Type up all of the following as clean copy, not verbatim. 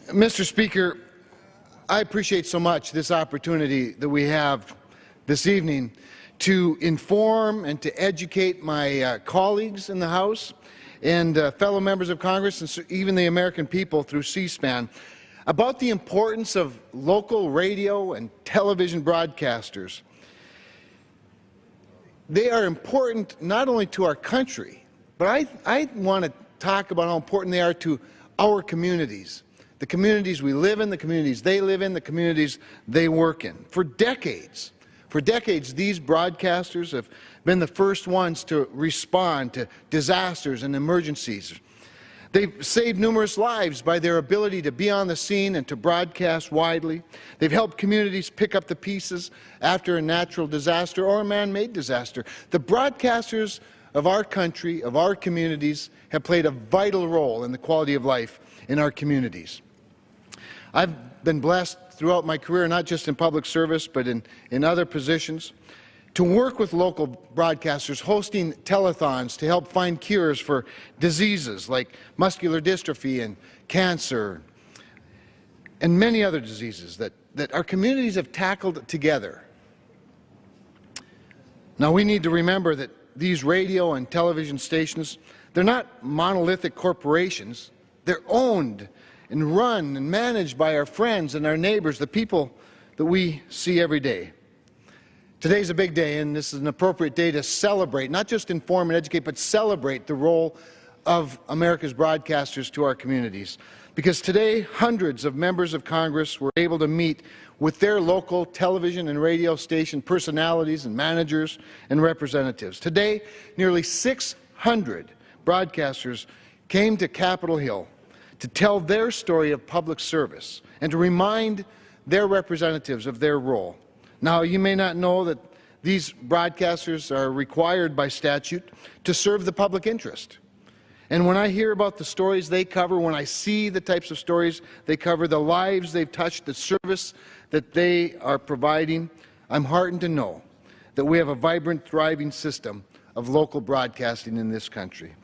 Mr. Speaker, I appreciate so much this opportunity that we have this evening to inform and to educate my colleagues in the House and fellow members of Congress and even the American people through C-SPAN about the importance of local radio and television broadcasters. They are important not only to our country, but I want to talk about how important they are to our communities. The communities we live in, the communities they live in, the communities they work in. For decades, these broadcasters have been the first ones to respond to disasters and emergencies. They've saved numerous lives by their ability to be on the scene and to broadcast widely. They've helped communities pick up the pieces after a natural disaster or a man-made disaster. The broadcasters of our country, of our communities, have played a vital role in the quality of life in our communities. I've been blessed throughout my career, not just in public service, but in other positions, to work with local broadcasters hosting telethons to help find cures for diseases like muscular dystrophy and cancer and many other diseases that our communities have tackled together. Now, we need to remember that these radio and television stations, they're not monolithic corporations. They're owned and run and managed by our friends and our neighbors, the people that we see every day. Today's a big day, and this is an appropriate day to celebrate, not just inform and educate, but celebrate the role of America's broadcasters to our communities. Because today, hundreds of members of Congress were able to meet with their local television and radio station personalities and managers and representatives. Today, nearly 600 broadcasters came to Capitol Hill to tell their story of public service and to remind their representatives of their role. Now, you may not know that these broadcasters are required by statute to serve the public interest. And when I hear about the stories they cover, when I see the types of stories they cover, the lives they've touched, the service that they are providing, I'm heartened to know that we have a vibrant, thriving system of local broadcasting in this country.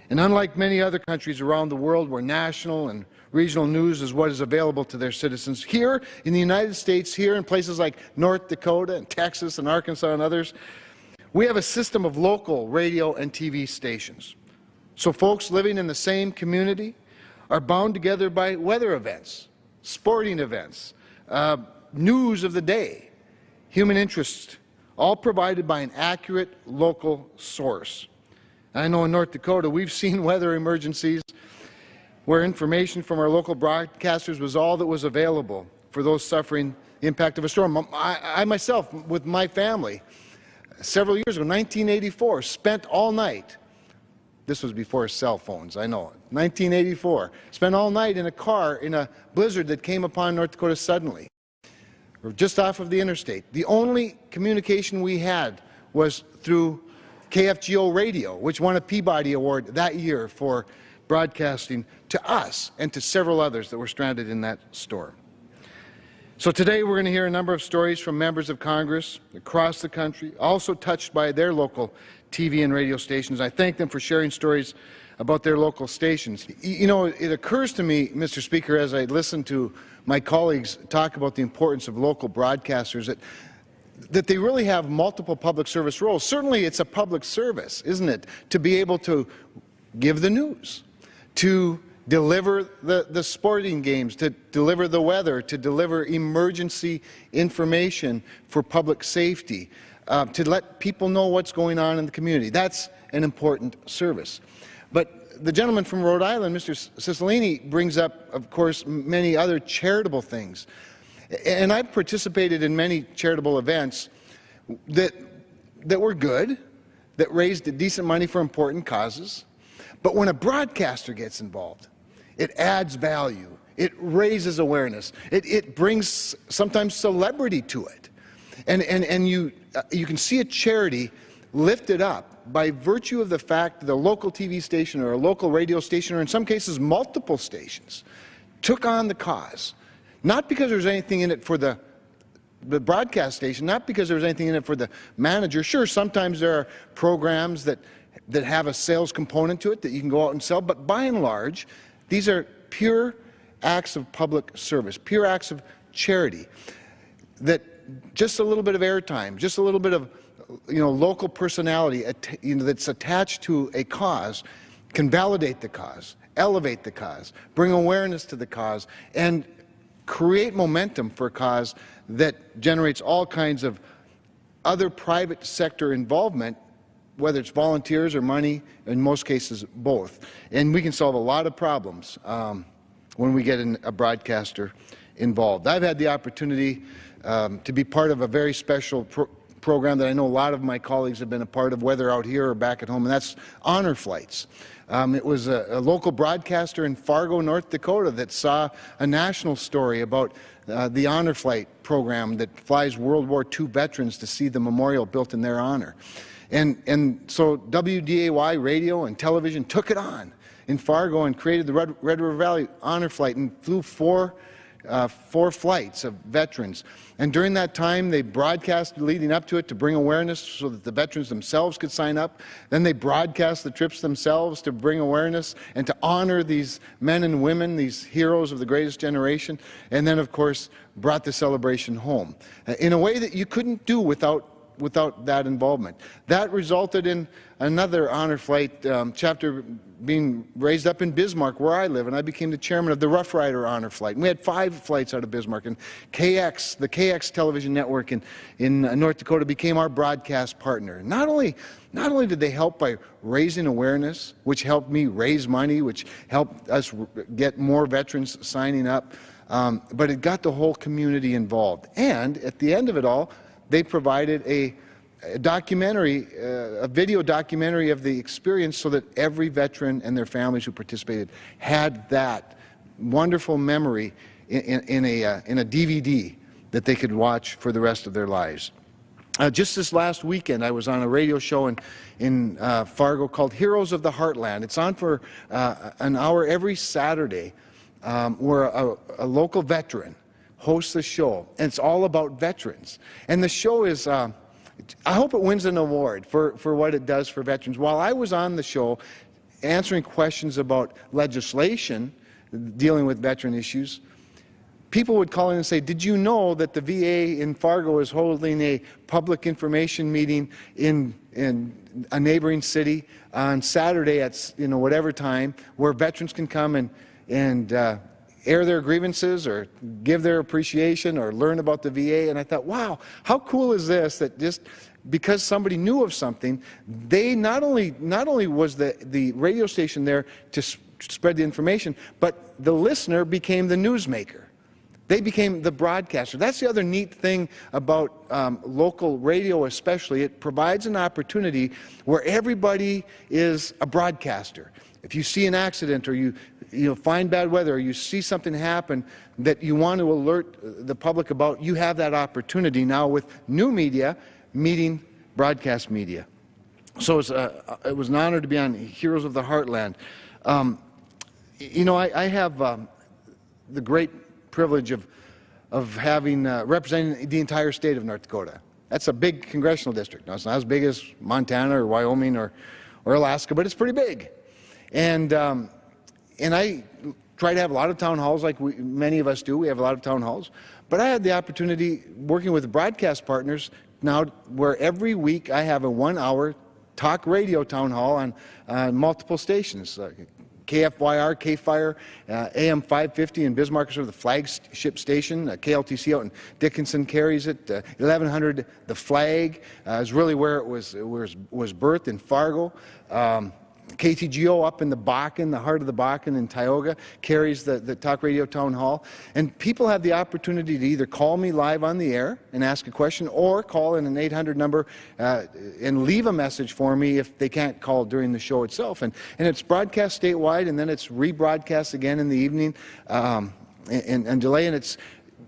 And unlike many other countries around the world where national and regional news is what is available to their citizens, here in the United States, here in places like North Dakota and Texas and Arkansas and others, we have a system of local radio and TV stations. So folks living in the same community are bound together by weather events, sporting events, news of the day, human interest, all provided by an accurate local source. I know in North Dakota we've seen weather emergencies where information from our local broadcasters was all that was available for those suffering the impact of a storm. I myself, with my family, several years ago, 1984, spent all night, this was before cell phones, I know, 1984, spent all night in a car in a blizzard that came upon North Dakota suddenly, or just off of the interstate. The only communication we had was through KFGO radio, which won a Peabody Award that year for broadcasting to us and to several others that were stranded in that storm. So today we're going to hear a number of stories from members of Congress across the country, also touched by their local TV and radio stations. I thank them for sharing stories about their local stations. You know, it occurs to me, Mr. Speaker, as I listen to my colleagues talk about the importance of local broadcasters, that they really have multiple public service roles. Certainly it's a public service, isn't it, to be able to give the news, to deliver the sporting games, to deliver the weather, to deliver emergency information for public safety, to let people know what's going on in the community. That's an important service. But the gentleman from Rhode Island, Mr. Cicilline, brings up, of course, many other charitable things. And I've participated in many charitable events that were good, that raised decent money for important causes. But when a broadcaster gets involved, it adds value. It raises awareness. It brings sometimes celebrity to it. And you can see a charity lifted up by virtue of the fact that a local TV station or a local radio station, or in some cases multiple stations, took on the cause. Not because there's anything in it for the broadcast station, not because there's anything in it for the manager. Sure, sometimes there are programs that have a sales component to it that you can go out and sell, but by and large, these are pure acts of public service, pure acts of charity, that just a little bit of airtime, just a little bit of local personality that's attached to a cause can validate the cause, elevate the cause, bring awareness to the cause, and create momentum for a cause that generates all kinds of other private sector involvement, whether it's volunteers or money, in most cases both. And we can solve a lot of problems when we get a broadcaster involved. I've had the opportunity to be part of a very special program that I know a lot of my colleagues have been a part of, whether out here or back at home, and that's honor flights. It was a local broadcaster in Fargo, North Dakota, that saw a national story about the honor flight program that flies World War II veterans to see the memorial built in their honor. And so WDAY radio and television took it on in Fargo and created the Red River Valley Honor Flight and flew four flights of veterans. And during that time, they broadcast leading up to it to bring awareness so that the veterans themselves could sign up. Then they broadcast the trips themselves to bring awareness and to honor these men and women, these heroes of the greatest generation. And then, of course, brought the celebration home in a way that you couldn't do without that involvement. That resulted in another honor flight chapter being raised up in Bismarck, where I live, and I became the chairman of the Rough Rider Honor Flight. And we had 5 flights out of Bismarck, and KX, the KX television network in North Dakota, became our broadcast partner. Not only did they help by raising awareness, which helped me raise money, which helped us get more veterans signing up, but it got the whole community involved. And at the end of it all, they provided a documentary, a video documentary of the experience, so that every veteran and their families who participated had that wonderful memory in a DVD that they could watch for the rest of their lives. Just this last weekend, I was on a radio show in Fargo called Heroes of the Heartland. It's on for an hour every Saturday, where a local veteran hosts the show, and it's all about veterans. And the show is, I hope it wins an award for what it does for veterans. While I was on the show answering questions about legislation dealing with veteran issues, people would call in and say, did you know that the VA in Fargo is holding a public information meeting in a neighboring city on Saturday at whatever time, where veterans can come and air their grievances or give their appreciation or learn about the VA? And I thought, wow, how cool is this, that just because somebody knew of something, they not only was the radio station there to spread the information, but the listener became the newsmaker. They became the broadcaster. That's the other neat thing about local radio especially. It provides an opportunity where everybody is a broadcaster. If you see an accident, or you find bad weather, or you see something happen that you want to alert the public about, you have that opportunity now with new media meeting broadcast media. So it was an honor to be on Heroes of the Heartland. I have the great privilege of having representing the entire state of North Dakota. That's a big congressional district. Now, it's not as big as Montana or Wyoming or Alaska, but it's pretty big. And I try to have a lot of town halls, like many of us do. We have a lot of town halls. But I had the opportunity, working with broadcast partners now, where every week I have a 1-hour talk radio town hall on multiple stations. KFYR, KFire, AM 550 in Bismarck is sort of the flagship station. KLTC out in Dickinson carries it. 1100, the Flag, is really where it was birthed in Fargo. KTGO up in the Bakken, the heart of the Bakken in Tioga, carries the talk radio town hall. And people have the opportunity to either call me live on the air and ask a question, or call in an 800 number and leave a message for me if they can't call during the show itself. And it's broadcast statewide, and then it's rebroadcast again in the evening and delay. And it's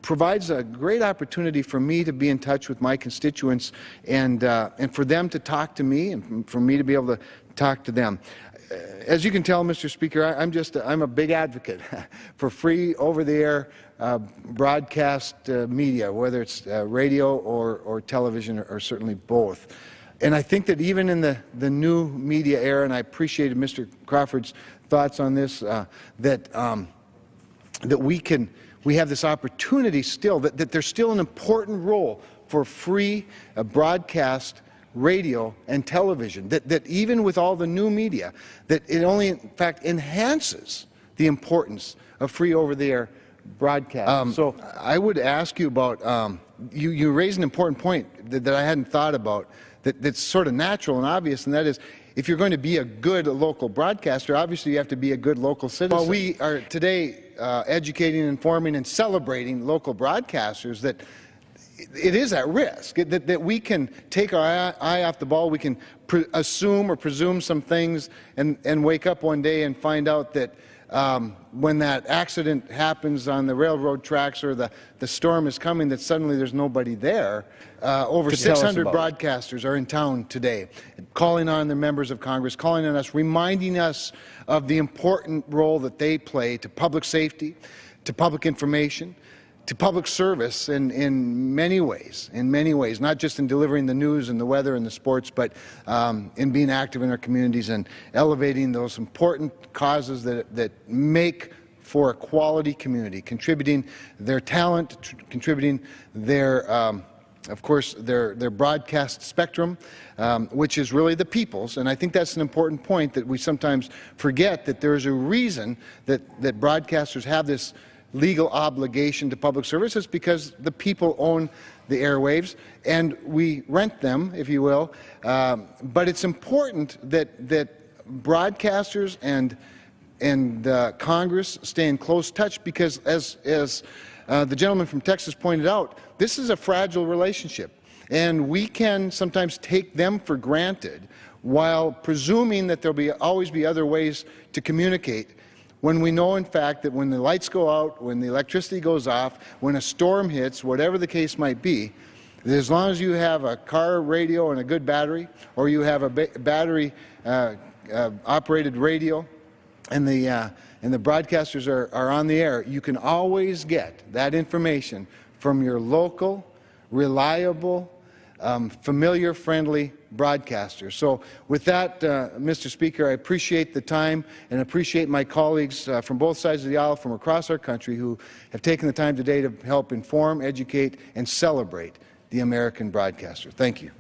provides a great opportunity for me to be in touch with my constituents, and for them to talk to me, and for me to be able to talk to them. As you can tell, Mr. Speaker, I'm a big advocate for free over-the-air broadcast media, whether it's radio or television, or certainly both. And I think that even in the new media era, and I appreciated Mr. Crawford's thoughts on this, that that we have this opportunity still, that there's still an important role for free broadcast radio and television, that even with all the new media, that it only in fact enhances the importance of free over-the-air broadcast. So I would ask you about, you raise an important point that I hadn't thought about, that's sort of natural and obvious, and that is, if you're going to be a good local broadcaster, obviously you have to be a good local citizen. Well, we are today educating, informing, and celebrating local broadcasters that it is at risk, that we can take our eye off the ball, we can assume or presume some things and wake up one day and find out that when that accident happens on the railroad tracks or the storm is coming, that suddenly there's nobody there. Over 600 broadcasters are in town today, calling on their members of Congress, calling on us, reminding us of the important role that they play to public safety, to public information, to public service in many ways, not just in delivering the news and the weather and the sports, but in being active in our communities and elevating those important causes that make for a quality community, contributing their talent, contributing their, of course, their broadcast spectrum, which is really the people's. And I think that's an important point, that we sometimes forget that there is a reason that broadcasters have this legal obligation to public services, because the people own the airwaves and we rent them, if you will. But it's important that broadcasters and Congress stay in close touch, because as the gentleman from Texas pointed out, this is a fragile relationship, and we can sometimes take them for granted while presuming that there'll always be other ways to communicate, when we know, in fact, that when the lights go out, when the electricity goes off, when a storm hits, whatever the case might be, that as long as you have a car radio and a good battery, or you have a battery operated radio, and the broadcasters are on the air, you can always get that information from your local, reliable, familiar, friendly broadcasters. So with that, Mr. Speaker, I appreciate the time and appreciate my colleagues from both sides of the aisle from across our country who have taken the time today to help inform, educate, and celebrate the American broadcaster. Thank you.